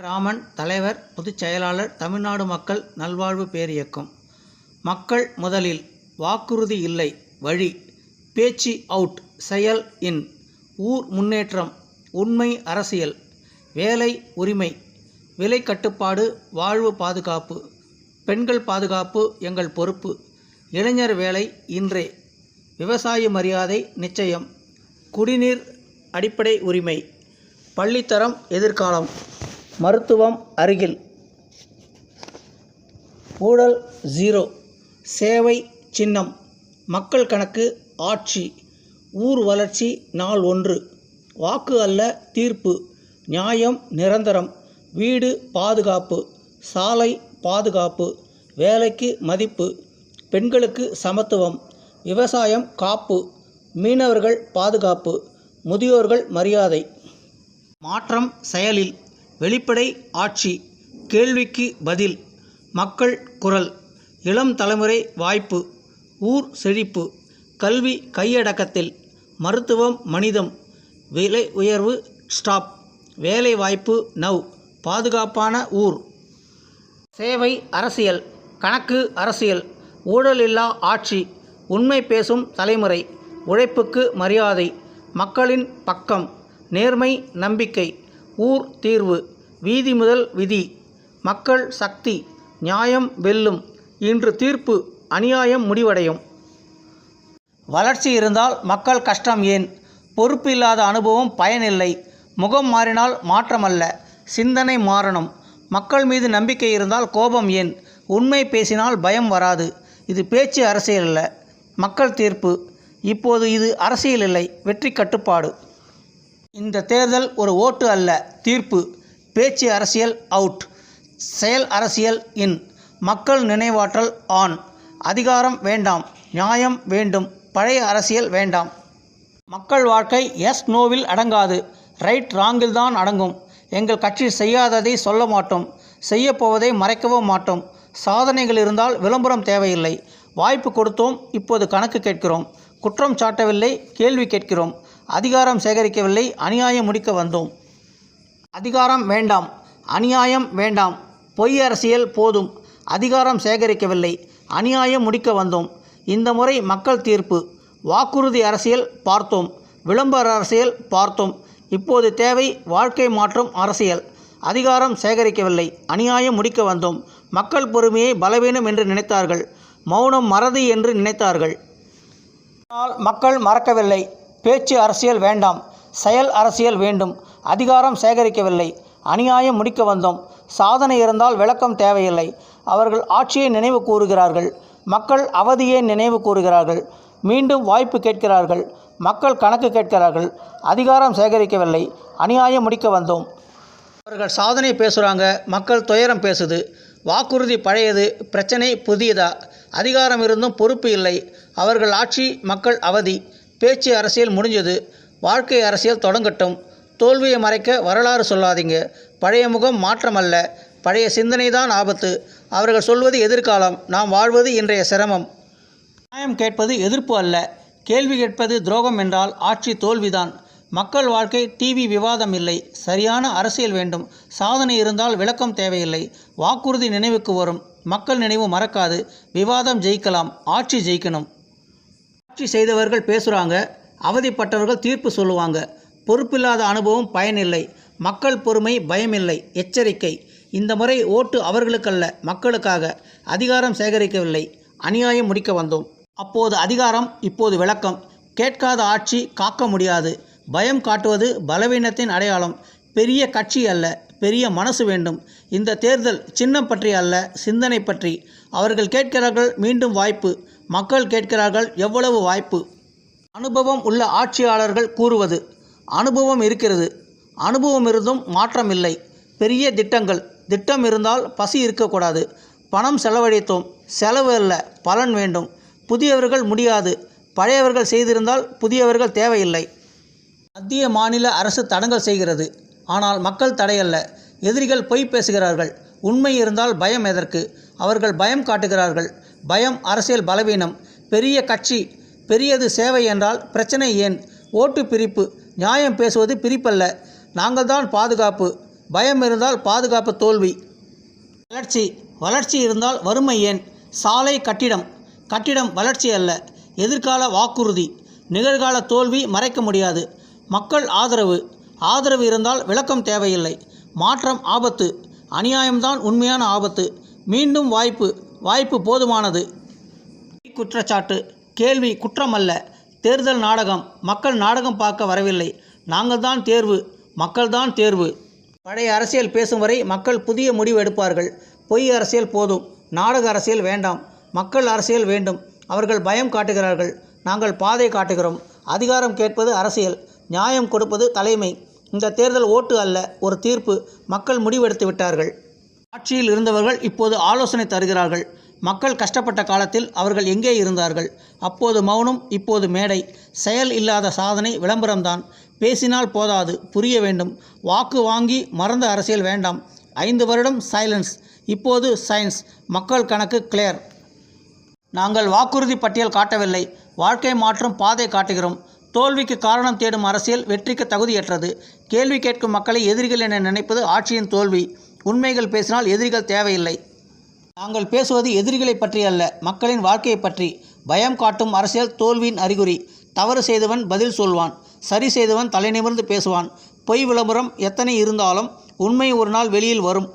ராமன், தலைவர், பொதுச் செயலாளர், தமிழ்நாடு மக்கள் நல்வாழ்வு பேரியக்கம். மக்கள் முதலில். வாக்குறுதி இல்லை, வழி. பேச்சு அவுட், செயல் இன். ஊர் முன்னேற்றம், உண்மை அரசியல். வேலை உரிமை, விலை கட்டுப்பாடு, வாழ்வு பாதுகாப்பு. பெண்கள் பாதுகாப்பு எங்கள் பொறுப்பு. இளைஞர் வேலை இன்றே. விவசாய மரியாதை நிச்சயம். குடிநீர் அடிப்படை உரிமை. பள்ளித்தரம் எதிர்காலம். மருத்துவம் அருகில். ஊழல் ஜீரோ. சேவை சின்னம். மக்கள் கணக்கு ஆட்சி. ஊர் வளர்ச்சி நாள் ஒன்று. வாக்கு அல்ல தீர்ப்பு. நியாயம் நிரந்தரம். வீடு பாதுகாப்பு. சாலை பாதுகாப்பு. வேலைக்கு மதிப்பு. பெண்களுக்கு சமத்துவம். விவசாயம் காப்பு. மீனவர்கள் பாதுகாப்பு. முதியோர்கள் மரியாதை. மாற்றம் செயலில். வெளிப்படை ஆட்சி. கேள்விக்கு பதில். மக்கள் குரல். இளம் தலைமுறை வாய்ப்பு. ஊர் செழிப்பு. கல்வி கையடக்கத்தில். மருத்துவம் மனிதம். விலை உயர்வு ஸ்டாப். வேலை வாய்ப்பு நவ். பாதுகாப்பான ஊர். சேவை அரசியல். கணக்கு அரசியல். ஊழலில்லா ஆட்சி. உண்மை பேசும் தலைமுறை. உழைப்புக்கு மரியாதை. மக்களின் பக்கம். நேர்மை நம்பிக்கை. ஊர் தீர்வு. வீதி முதல் விதி. மக்கள் சக்தி. நியாயம் வெல்லும். இன்று தீர்ப்பு. அநியாயம் முடிவடையும். வளர்ச்சி இருந்தால் மக்கள் கஷ்டம் ஏன்? பொறுப்பு இல்லாத அனுபவம் பயனில்லை. முகம் மாறினால் மாற்றமல்ல, சிந்தனை மாறணும். மக்கள் மீது நம்பிக்கை இருந்தால் கோபம் ஏன்? உண்மை பேசினால் பயம் வராது. இது பேச்சு அரசியல் அல்ல, மக்கள் தீர்ப்பு. இப்போது இது அரசியல் இல்லை, வெற்றி கட்டுப்பாடு. இந்த தேர்தல் ஒரு ஓட்டு அல்ல, தீர்ப்பு. பேச்சு அரசியல் அவுட். செயல் அரசியல் இன். மக்கள் நினைவாற்றல் ஆன். அதிகாரம் வேண்டாம், நியாயம் வேண்டும். பழைய அரசியல் வேண்டாம். மக்கள் வாழ்க்கை எஸ் நோவில் அடங்காது, ரைட் ராங்கில் தான் அடங்கும். எங்கள் கட்சி செய்யாததை சொல்ல மாட்டோம், செய்யப்போவதை மறைக்கவும் மாட்டோம். சாதனைகள் இருந்தால் விளம்பரம் தேவையில்லை. வாய்ப்பு கொடுத்தோம், இப்போது கணக்கு கேட்கிறோம். குற்றம் சாட்டவில்லை, கேள்வி கேட்கிறோம். அதிகாரம் சேகரிக்கவில்லை, அநியாயம் முடிக்க வந்தோம். அதிகாரம் வேண்டாம், அநியாயம் வேண்டாம். பொய் அரசியல் போதும். அதிகாரம் சேகரிக்கவில்லை, அநியாயம் முடிக்க வந்தோம். இந்த முறை மக்கள் தீர்ப்பு. வாக்குறுதி அரசியல் பார்த்தோம், விளம்பர அரசியல் பார்த்தோம். இப்போது தேவை வாழ்க்கை மாற்றும் அரசியல். அதிகாரம் சேகரிக்கவில்லை, அநியாயம் முடிக்க வந்தோம். மக்கள் பொறுமையை பலவீனம் என்று நினைத்தார்கள், மௌனம் மறதி என்று நினைத்தார்கள். ஆனால் மக்கள் மறக்கவில்லை. பேச்சு அரசியல் வேண்டாம், செயல் அரசியல் வேண்டும். அதிகாரம் சேகரிக்கவில்லை, அநியாயம் முடிக்க வந்தோம். சாதனை இருந்தால் விளக்கம் தேவையில்லை. அவர்கள் ஆட்சியை நினைவு கூறுகிறார்கள், மக்கள் அவதியை நினைவு கூறுகிறார்கள். மீண்டும் வாய்ப்பு கேட்கிறார்கள், மக்கள் கணக்கு கேட்கிறார்கள். அதிகாரம் சேகரிக்கவில்லை, அநியாயம் முடிக்க வந்தோம். அவர்கள் சாதனை பேசுகிறாங்க, மக்கள் துயரம் பேசுது. வாக்குறுதி பழையது, பிரச்சனை புதியதா? அதிகாரம் இருந்தும் பொறுப்பு இல்லை. அவர்கள் ஆட்சி, மக்கள் அவதி. பேச்சு அரசியல் முடிஞ்சது, வாழ்க்கை அரசியல் தொடங்கட்டும். தோல்வியை மறைக்க வரலாறு சொல்லாதீங்க. பழைய முகம் மாற்றமல்ல, பழைய சிந்தனை தான் ஆபத்து. அவர்கள் சொல்வது எதிர்காலம், நாம் வாழ்வது இன்றைய சிரமம். நியாயம் கேட்பது எதிர்ப்பு அல்ல, கேள்வி கேட்பது துரோகம் என்றால் ஆட்சி தோல்விதான். மக்கள் வாழ்க்கை டிவி விவாதம் இல்லை, சரியான அரசியல் வேண்டும். சாதனை இருந்தால் விளக்கம் தேவையில்லை. வாக்குறுதி நினைவுக்கு வரும், மக்கள் நினைவு மறக்காது. விவாதம் ஜெயிக்கலாம், ஆட்சி ஜெயிக்கணும். ஆட்சி செய்தவர்கள் பேசுகிறாங்க, அவதிப்பட்டவர்கள் தீர்ப்பு சொல்லுவாங்க. பொறுப்பில்லாத அனுபவம் பயனில்லை. மக்கள் பொறுமை பயமில்லை. எச்சரிக்கை. இந்த முறை ஓட்டு அவர்களுக்கல்ல, மக்களுக்காக. அதிகாரம் சேகரிக்கவில்லை, அநியாயம் முடிக்க வந்தோம். அப்போது அதிகாரம், இப்போது விளக்கம். கேட்காத ஆட்சி காக்க முடியாது. பயம் காட்டுவது பலவீனத்தின் அடையாளம். பெரிய கட்சி அல்ல, பெரிய மனசு வேண்டும். இந்த தேர்தல் சின்னம் பற்றி அல்ல, சிந்தனை பற்றி. அவர்கள் கேட்கிறார்கள், மீண்டும் வாய்ப்பு. மக்கள் கேட்கிறார்கள், எவ்வளவு வாய்ப்பு? அனுபவம் உள்ள ஆட்சியாளர்கள் கூறுவது. அனுபவம் இருக்கிறது, அனுபவம் இருந்தும் மாற்றம் இல்லை. பெரிய திட்டங்கள். திட்டம் இருந்தால் பசி இருக்கக்கூடாது. பணம் செலவழித்தோம், செலவு அல்ல, பலன் வேண்டும். புதியவர்கள் முடியாது, பழையவர்கள் செய்திருந்தால் புதியவர்கள் தேவையில்லை. மத்திய மாநில அரசு தடங்கல் செய்கிறது, ஆனால் மக்கள் தடையல்ல. எதிரிகள் பொய் பேசுகிறார்கள், உண்மை இருந்தால் பயம் எதற்கு? அவர்கள் பயம் காட்டுகிறார்கள். பயம் அரசியல் பலவீனம். பெரிய கட்சி, பெரியது சேவை என்றால் பிரச்சனை ஏன்? ஓட்டு பிரிப்பு. நியாயம் பேசுவது பிரிப்பல்ல. நாங்கள் தான் பாதுகாப்பு. பயம் இருந்தால் பாதுகாப்பு தோல்வி. வளர்ச்சி இருந்தால் வறுமை ஏன்? சாலை, கட்டிடம் வளர்ச்சி அல்ல, எதிர்கால வாக்குறுதி. நிகழ்கால தோல்வி மறைக்க முடியாது. மக்கள் ஆதரவு இருந்தால் விளக்கம் தேவையில்லை. மாற்றம் ஆபத்து, அநியாயம்தான் உண்மையான ஆபத்து. மீண்டும் வாய்ப்பு போதுமானது. குற்றச்சாட்டு, கேள்வி குற்றமல்ல. தேர்தல் நாடகம், மக்கள் நாடகம் பார்க்க வரவில்லை. நாங்கள்தான் தேர்வு, மக்கள்தான் தேர்வு. பழைய அரசியல் பேசும் வரை மக்கள் புதிய முடிவு எடுப்பார்கள். பொய் அரசியல் போதும், நாடக அரசியல் வேண்டாம். மக்கள் அரசியல் வேண்டும். அவர்கள் பயம் காட்டுகிறார்கள், நாங்கள் பாதை காட்டுகிறோம். அதிகாரம் கேட்பது அரசியல், நியாயம் கொடுப்பது தலைமை. இந்த தேர்தல் ஓட்டு அல்ல, ஒரு தீர்ப்பு. மக்கள் முடிவெடுத்து விட்டார்கள். ஆட்சியில் இருந்தவர்கள் இப்போது ஆலோசனை தருகிறார்கள். மக்கள் கஷ்டப்பட்ட காலத்தில் அவர்கள் எங்கே இருந்தார்கள்? அப்போது மௌனம், இப்போது மேடை. செயல் இல்லாத சாதனை விளம்பரம்தான். பேசினால் போதாது, புரிய வேண்டும். வாக்கு வாங்கி மறந்த அரசியல் வேண்டாம். 5 வருடம் சைலன்ஸ், இப்போது சயின்ஸ். மக்கள் கணக்கு கிளியர். நாங்கள் வாக்குறுதி பட்டியல் காட்டவில்லை, வாழ்க்கை மாற்றும் பாதை காட்டுகிறோம். தோல்விக்கு காரணம் தேடும் அரசியல் வெற்றிக்கு தகுதியற்றது. கேள்வி கேட்கும் மக்களை எதிரிகள் என நினைப்பது ஆட்சியின் தோல்வி. உண்மைகள் பேசினால் எதிரிகள் தேவையில்லை. நாங்கள் பேசுவது எதிரிகளை பற்றி அல்ல, மக்களின் வாழ்க்கையை பற்றி. பயம் காட்டும் அரசியல் தோல்வியின் அறிகுறி. தவறு செய்தவன் பதில் சொல்வான், சரி செய்தவன் தலை நிமிர்ந்து பேசுவான். பொய் விளம்பரம் எத்தனை இருந்தாலும் உண்மை ஒரு நாள் வெளியில் வரும்.